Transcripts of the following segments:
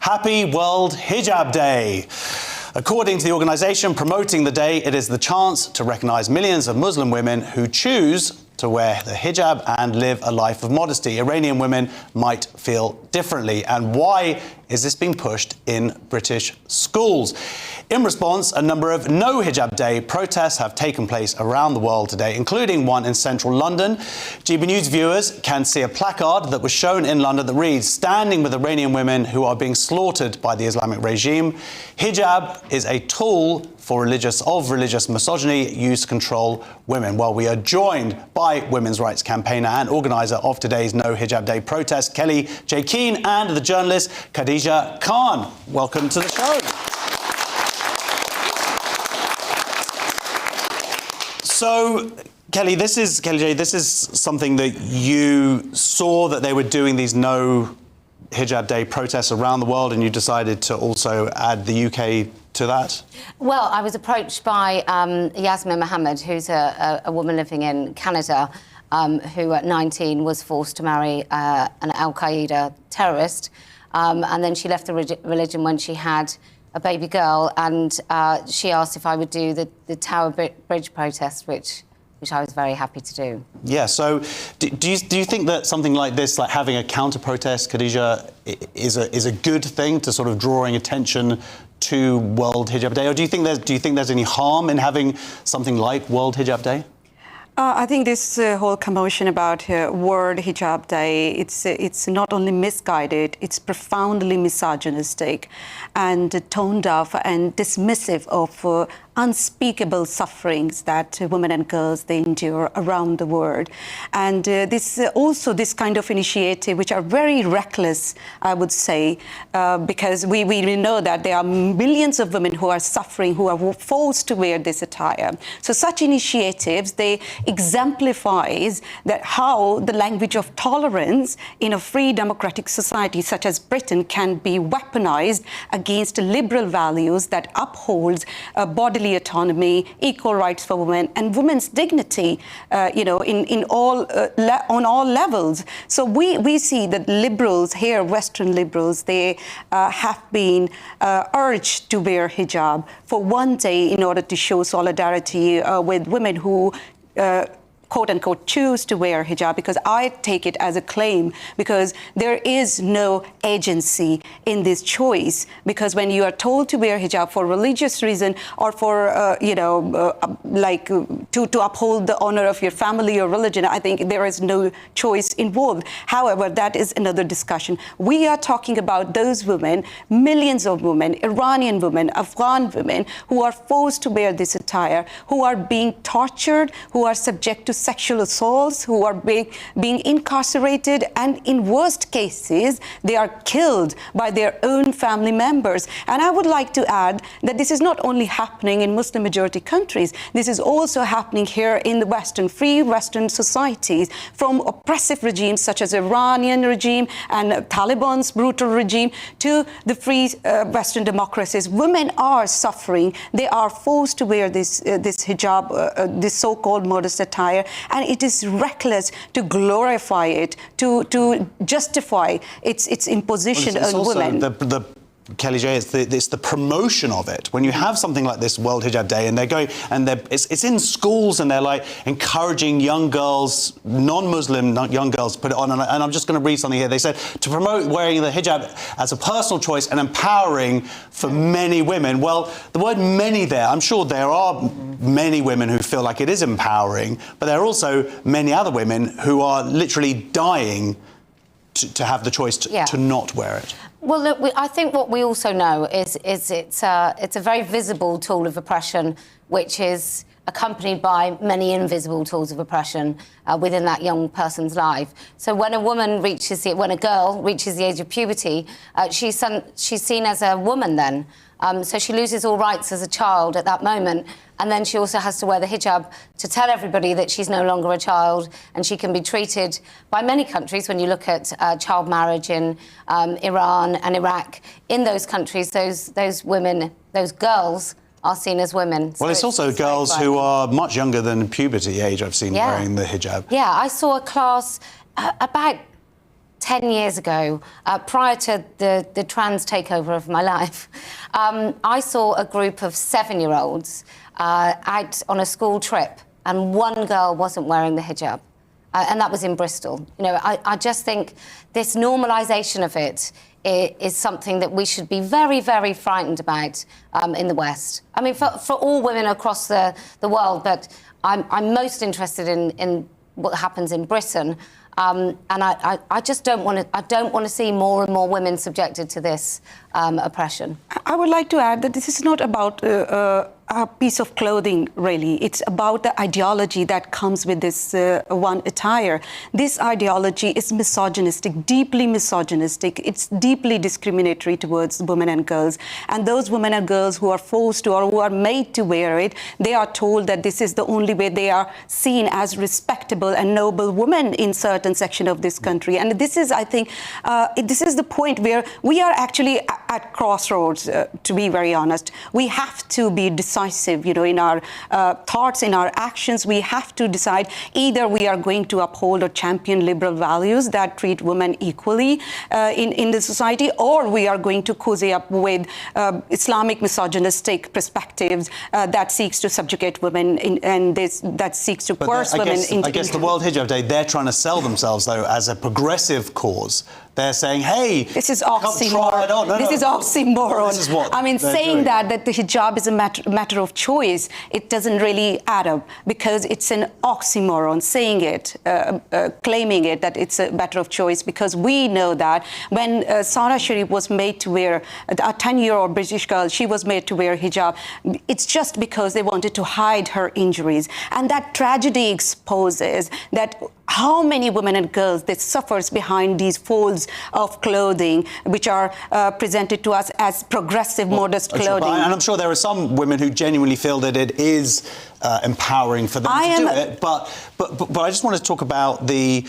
Happy World Hijab Day. According to the organisation promoting the day, it is the chance to recognise millions of Muslim women who choose to wear the hijab and live a life of modesty. Iranian women might feel differently. And why is this being pushed in British schools? In response, a number of No Hijab Day protests have taken place around the world today, including one in central London. GB News viewers can see a placard that was shown in London that reads, "Standing with Iranian women who are being slaughtered by the Islamic regime. Hijab is a tool for religious misogyny used to control women." Well, we are joined by women's rights campaigner and organiser of today's No Hijab Day protest, Kelly J. Keane, and the journalist Khadija Khan. Welcome to the show. So, Kelly J, this is something that you saw, that they were doing these No Hijab Day protests around the world, and you decided to also add the UK to that? Well, I was approached by Yasmin Mohammed, who's a woman living in Canada, who at 19 was forced to marry an Al-Qaeda terrorist, and then she left the religion when she had a baby girl, and she asked if I would do the Tower Bridge protest, which I was very happy to do. Yeah, so do you think that something like this, like having a counter-protest, Khadija, is a good thing to sort of drawing attention to World Hijab Day? Or do you think there's any harm in having something like World Hijab Day? I think this whole commotion about World Hijab Day, it's not only misguided, it's profoundly misogynistic and tone deaf and dismissive of unspeakable sufferings that women and girls, they endure around the world. And this kind of initiative, which are very reckless, I would say, because we know that there are millions of women who are suffering, who are forced to wear this attire. So such initiatives, they exemplifies that how the language of tolerance in a free democratic society such as Britain can be weaponized against liberal values that upholds bodily autonomy, equal rights for women, and women's dignity, on all levels. So we see that liberals here, Western liberals, they have been urged to wear hijab for one day in order to show solidarity with women who quote-unquote choose to wear hijab, because I take it as a claim, because there is no agency in this choice. Because when you are told to wear hijab for religious reason or for, to uphold the honor of your family or religion, I think there is no choice involved. However, that is another discussion. We are talking about those women, millions of women, Iranian women, Afghan women, who are forced to wear this attire, who are being tortured, who are subject to sexual assaults, who are being incarcerated, and in worst cases, they are killed by their own family members. And I would like to add that this is not only happening in Muslim majority countries, this is also happening here in the free Western societies, from oppressive regimes such as Iranian regime and Taliban's brutal regime to the free Western democracies. Women are suffering. They are forced to wear this hijab, this so-called modest attire, and it is reckless to glorify it, to justify its imposition on women. Kelly J, it's the promotion of it. When you have something like this World Hijab Day, and they're going, and it's in schools, and they're like encouraging young girls, non-Muslim young girls, to put it on. And I'm just going to read something here. They said to promote wearing the hijab as a personal choice and empowering for many women. Well, the word "many" there, I'm sure there are many women who feel like it is empowering, but there are also many other women who are literally dying to have the choice to not wear it. Well, look, I think what we also know is it's a very visible tool of oppression, which is accompanied by many invisible tools of oppression within that young person's life. So when a girl reaches the age of puberty, she's seen as a woman then. So she loses all rights as a child at that moment. And then she also has to wear the hijab to tell everybody that she's no longer a child, and she can be treated by many countries. When you look at child marriage in Iran and Iraq, in those countries, those women, those girls are seen as women. Well, it's also girls who are much younger than puberty age I've seen wearing the hijab. Yeah, I saw a class about 10 years ago, prior to the trans takeover of my life, I saw a group of 7-year-olds out on a school trip, and one girl wasn't wearing the hijab. And that was in Bristol. You know, I just think this normalisation of it is something that we should be very, very frightened about in the West. I mean, for all women across the world, but I'm most interested in what happens in Britain. And I just don't want to. I don't want to see more and more women subjected to this oppression. I would like to add that this is not about a piece of clothing, really. It's about the ideology that comes with this one attire. This ideology is misogynistic, deeply misogynistic. It's deeply discriminatory towards women and girls. And those women and girls who are forced to or who are made to wear it, they are told that this is the only way they are seen as respectable and noble women in certain section of this country. And this is, I think, this is the point where we are actually at crossroads, to be very honest. We have to be decisive, you know, in our thoughts, in our actions. We have to decide either we are going to uphold or champion liberal values that treat women equally in the society, or we are going to cozy up with Islamic misogynistic perspectives that seeks to subjugate women that seeks to coerce women into... I guess the World Hijab Day, they're trying to sell themselves, though, as a progressive cause. They're saying, hey, this is oxymoron. This is oxymoron. This is what I mean, saying that the hijab is a matter of choice, it doesn't really add up, because it's an oxymoron saying it, claiming it, that it's a matter of choice, because we know that when Sarah Sharif was made to wear, a 10-year-old British girl, she was made to wear hijab, it's just because they wanted to hide her injuries. And that tragedy exposes that how many women and girls that suffers behind these folds of clothing, which are presented to us as progressive, modest clothing. And I'm sure there are some women who genuinely feel that it is empowering for them to do it. But I just want to talk about the,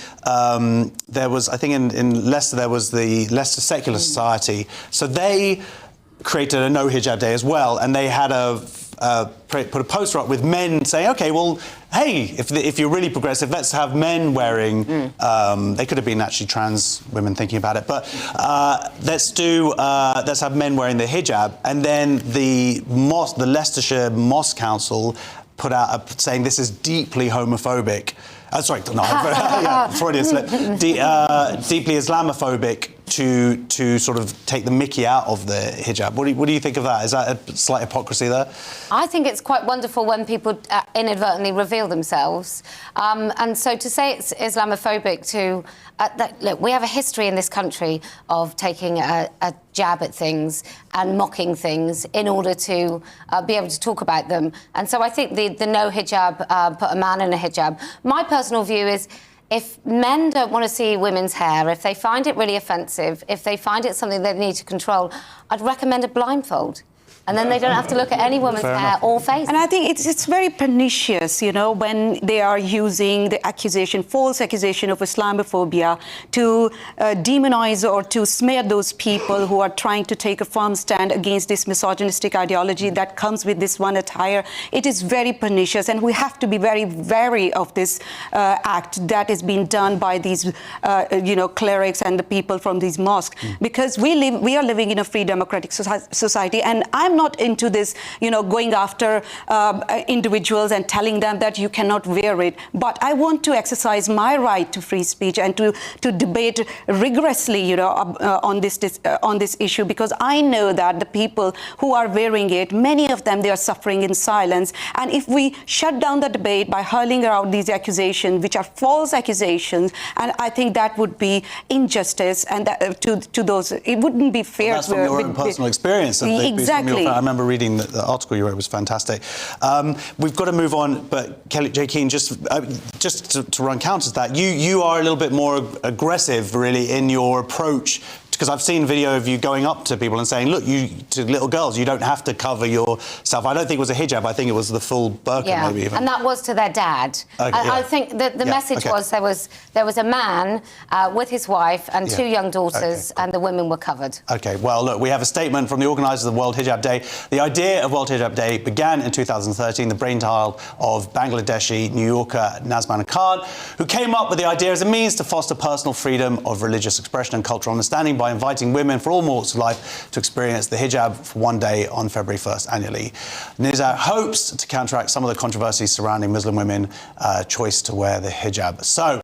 there was, I think in Leicester, there was the Leicester Secular Society. So they created a no hijab day as well, and they had put a poster up with men saying, okay, well, hey, if you're really progressive, let's have men wearing, they could have been actually trans women thinking about it, but let's have men wearing the hijab. And then the Leicestershire Mosque Council put out saying this is deeply homophobic. Sorry, not Freudian slip. Deeply Islamophobic to sort of take the mickey out of the hijab. What do you think of that? Is that a slight hypocrisy there? I think it's quite wonderful when people inadvertently reveal themselves. And so to say it's Islamophobic look, we have a history in this country of taking a jab at things and mocking things in order to be able to talk about them. And so I think the no hijab put a man in a hijab. My personal view is, if men don't want to see women's hair, if they find it really offensive, if they find it something they need to control, I'd recommend a blindfold. And then they don't have to look at any woman's hair or face. And I think it's very pernicious, you know, when they are using the accusation, false accusation of Islamophobia to demonize or to smear those people who are trying to take a firm stand against this misogynistic ideology that comes with this one attire. It is very pernicious, and we have to be very wary of this act that is being done by these, you know, clerics and the people from these mosques, because we are living in a free democratic society, and I'm not into this, you know, going after individuals and telling them that you cannot wear it. But I want to exercise my right to free speech and to debate rigorously, you know, on this issue, because I know that the people who are wearing it, many of them, they are suffering in silence. And if we shut down the debate by hurling around these accusations, which are false accusations, and I think that would be injustice, and that, to those, it wouldn't be fair. Well, that's from your own personal experience. Exactly. I remember reading the article you wrote was fantastic. We've got to move on, but Kelly J. Keane, just to run counter to that, you are a little bit more aggressive, really, in your approach to because I've seen video of you going up to people and saying, look, to little girls, you don't have to cover yourself. I don't think it was a hijab. I think it was the full burqa, maybe even. And that was to their dad. I think that the message was there was a man with his wife and two young daughters, and the women were covered. OK, well, look, we have a statement from the organisers of the World Hijab Day. The idea of World Hijab Day began in 2013, the brainchild of Bangladeshi New Yorker Nazman Khan, who came up with the idea as a means to foster personal freedom of religious expression and cultural understanding by inviting women from all walks of life to experience the hijab for one day on February 1st annually. Nizar hopes to counteract some of the controversies surrounding Muslim women's choice to wear the hijab. So,